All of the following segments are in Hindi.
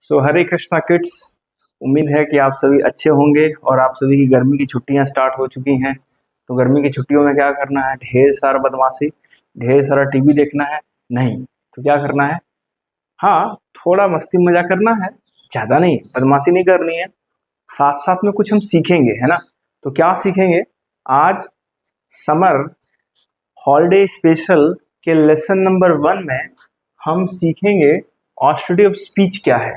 सो हरे कृष्णा किड्स, उम्मीद है कि आप सभी अच्छे होंगे और आप सभी की गर्मी की छुट्टियां स्टार्ट हो चुकी हैं। तो गर्मी की छुट्टियों में क्या करना है? ढेर सारा बदमाशी, ढेर सारा टीवी देखना है? नहीं तो क्या करना है? हाँ, थोड़ा मस्ती मजा करना है, ज़्यादा नहीं, बदमाशी नहीं करनी है। साथ साथ में कुछ हम सीखेंगे, है ना? तो क्या सीखेंगे? आज समर हॉलीडे स्पेशल के लेसन नंबर 1 में हम सीखेंगे ऑस्ट्रेटी ऑफ स्पीच क्या है।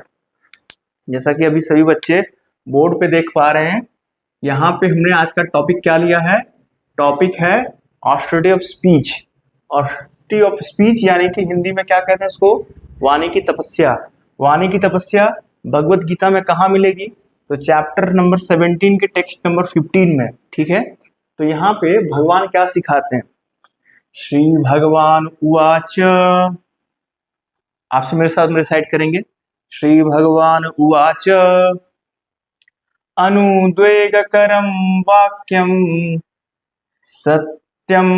जैसा कि अभी सभी बच्चे बोर्ड पे देख पा रहे हैं, यहाँ पे हमने आज का टॉपिक क्या लिया है? टॉपिक है ऑस्ट्रेटी ऑफ स्पीच। ऑस्ट्रेटी ऑफ स्पीच यानी कि हिंदी में क्या कहते हैं इसको? वाणी की तपस्या। वाणी की तपस्या भगवत गीता में कहाँ मिलेगी? तो चैप्टर नंबर 17 के टेक्स्ट नंबर 15 में। ठीक है, तो यहाँ पे भगवान क्या सिखाते हैं? श्री भगवान उवाच, आपसे मेरे साथ में रिसाइट करेंगे। श्री भगवान उवाच अनुद्वेगकरं वाक्यं सत्यं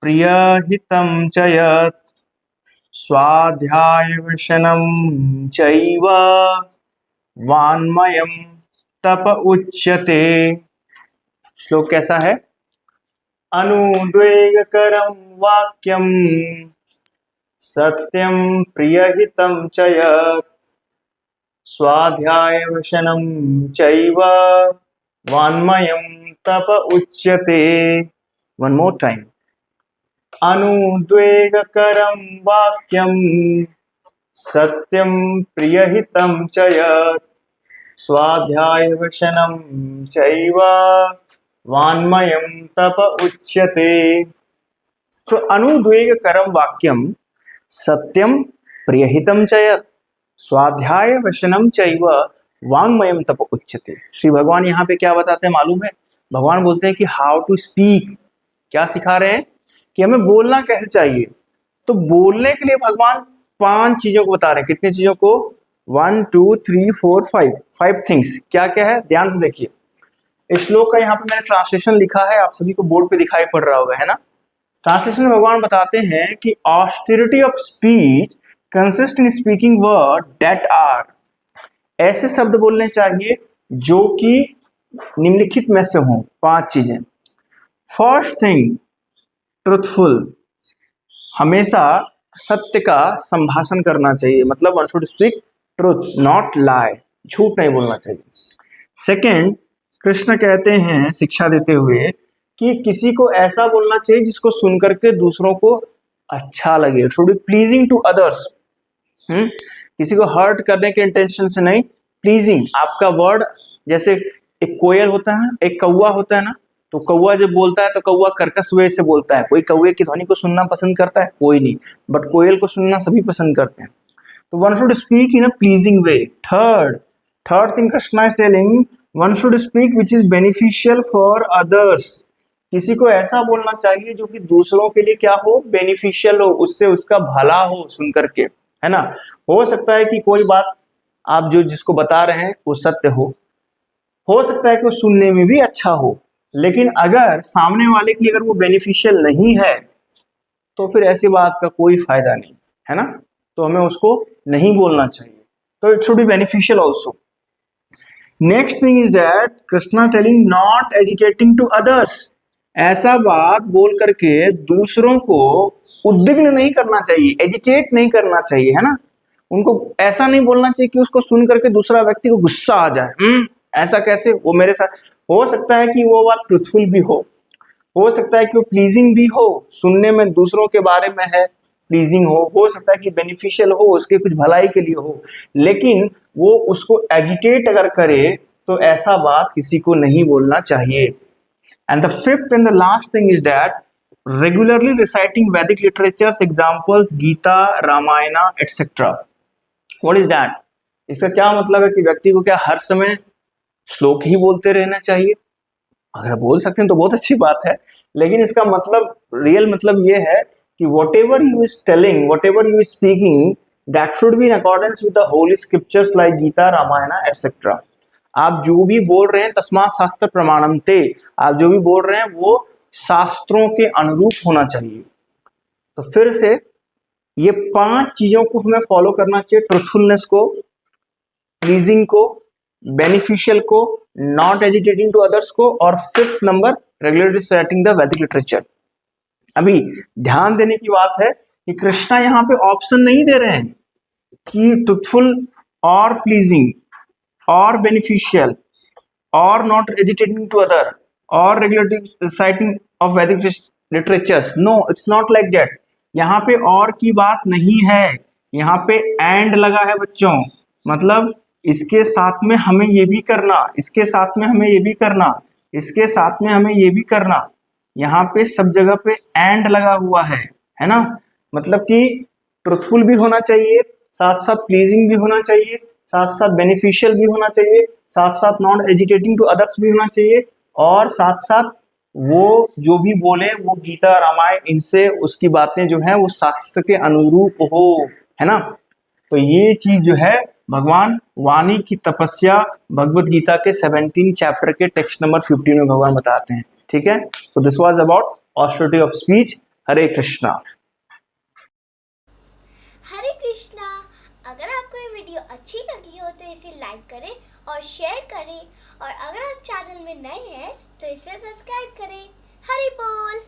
प्रियहितं च यत् स्वाध्यायवशनं चैव वाङ्मयं तप उच्यते। श्लोक कैसा है? अनुद्वेगकरं वाक्यं सत्यं प्रियहितं च यत् स्वाध्यायवशनं चैव वाङ्मयं तप उच्यते। One more time. अनुद्वेगकरं वाक्यं सत्यं प्रियहितं च यत् स्वाध्यायवशनं चैव वाङ्मयं तप उच्यते। तो अनुद्वेगकरं वाक्यं सत्यं प्रियहितं च यत् स्वाध्याय वशनम चैव वाङ्मयम तप उच्यते। श्री भगवान यहाँ पे क्या बताते हैं मालूम है? भगवान बोलते हैं कि हाउ टू स्पीक। क्या सिखा रहे हैं? कि हमें बोलना कैसे चाहिए। तो बोलने के लिए भगवान 5 चीजों को बता रहे हैं। कितनी चीजों को? 1 2 3 4 5 थिंग्स। क्या क्या है? ध्यान से देखिए। इस श्लोक का यहाँ पे मैंने ट्रांसलेशन लिखा है, आप सभी को बोर्ड पे दिखाई पड़ रहा होगा, है ना? ट्रांसलेशन में भगवान बताते हैं कि austerity of speech consist in speaking word that are, ऐसे शब्द बोलने चाहिए जो कि निम्नलिखित में से हों। 5 चीजें। फर्स्ट थिंग, ट्रूथफुल, हमेशा सत्य का संभाषण करना चाहिए। मतलब one should speak truth, not lie, झूठ नहीं बोलना चाहिए। सेकेंड, कृष्ण कहते हैं शिक्षा देते हुए कि किसी को ऐसा बोलना चाहिए जिसको सुनकर के दूसरों को अच्छा लगे। Should be pleasing to others. किसी को हर्ट करने के इंटेंशन से नहीं, प्लीजिंग। आपका वर्ड, जैसे एक कोयल होता है, एक कौवा होता है ना, तो कौवा जब बोलता है तो कौवा कर्कश वे से बोलता है। कोई कौवे की ध्वनि को सुनना पसंद करता है? कोई नहीं, बट कोयल को सुनना सभी पसंद करते हैं। तो one should speak in a pleasing way. Third thing Krishna is telling, one should speak which is beneficial for others. किसी को ऐसा बोलना चाहिए जो कि दूसरों के लिए क्या हो? बेनिफिशियल हो, उससे उसका भला हो सुन करके, है ना? हो सकता है कि कोई बात आप जो जिसको बता रहे हैं वो सत्य हो सकता है कि वो सुनने में भी अच्छा हो, लेकिन अगर सामने वाले के लिए अगर वो बेनिफिशियल नहीं है तो फिर ऐसी बात का कोई फायदा नहीं, है ना? तो हमें उसको नहीं बोलना चाहिए। तो it should be beneficial also. Next thing is that Krishna telling not educating to others. ऐसा बात बोल करके दूसरों को उद्विग्न नहीं करना चाहिए, एजुकेट नहीं करना चाहिए, है ना? उनको ऐसा नहीं बोलना चाहिए कि उसको सुन करके दूसरा व्यक्ति को गुस्सा आ जाए। ऐसा कैसे? वो मेरे साथ हो सकता है कि वो बात ट्रूथफुल भी हो सकता है कि वो प्लीजिंग भी हो, सुनने में दूसरों के बारे में है, प्लीजिंग हो सकता है कि बेनिफिशियल हो, उसके कुछ भलाई के लिए हो, लेकिन वो उसको एजिटेट अगर करे तो ऐसा बात किसी को नहीं बोलना चाहिए। And the fifth and the last thing is that regularly reciting Vedic literatures examples Gita, Ramayana etcetera. What is that? इसका क्या मतलब है कि व्यक्ति को क्या हर समय श्लोक ही बोलते रहना चाहिए? अगर बोल सकते हैं तो बहुत अच्छी बात है, लेकिन इसका मतलब, रियल मतलब ये है कि whatever you is telling, whatever you is speaking, that should be in accordance with the holy scriptures like Gita, Ramayana etcetera. आप जो भी बोल रहे हैं तस्मात् शास्त्र प्रमाणन्ते, आप जो भी बोल रहे हैं वो शास्त्रों के अनुरूप होना चाहिए। तो फिर से ये 5 चीजों को हमें फॉलो करना चाहिए। ट्रूथफुलनेस को, प्लीजिंग को, बेनिफिशियल को, नॉट एजिटेटिंग टू अदर्स को, और fifth number regularly setting the वैदिक लिटरेचर। अभी ध्यान देने की बात है कि कृष्णा यहाँ पे ऑप्शन नहीं दे रहे हैं कि ट्रुथफुल और प्लीजिंग और बेनिफिशियल और नॉट एजिटेटिंग टू अदर और regularly citing of Vedic literatures. No, it's not like that. यहाँ पे और की बात नहीं है, यहाँ पे एंड लगा है बच्चों। मतलब इसके साथ में हमें ये भी करना, इसके साथ में हमें ये भी करना, इसके साथ में हमें ये भी करना। यहाँ पे सब जगह पे एंड लगा हुआ है ना। मतलब कि ट्रुथफुल भी होना चाहिए, साथ साथ प्लीजिंग भी होना चाहिए, साथ साथ बेनिफिशियल भी होना चाहिए, साथ साथ नॉट एजिटेटिंग टू अदर्स भी होना चाहिए, और साथ साथ वो जो भी बोले वो गीता रामायण इनसे उसकी बातें जो है वो शास्त्र के अनुरूप हो, है ना। तो ये चीज जो है भगवान वाणी की तपस्या भगवत गीता के 17 चैप्टर के टेक्स्ट नंबर 15 में भगवान बताते हैं। ठीक है, तो this was about austerity of speech. Hare Krishna. Hare Krishna. अगर आपको ये वीडियो अच्छी लगी हो तो इसे लाइक करें और शेयर करें, और अगर आप चैनल में नए हैं तो इसे सब्सक्राइब करें। हरि बोल।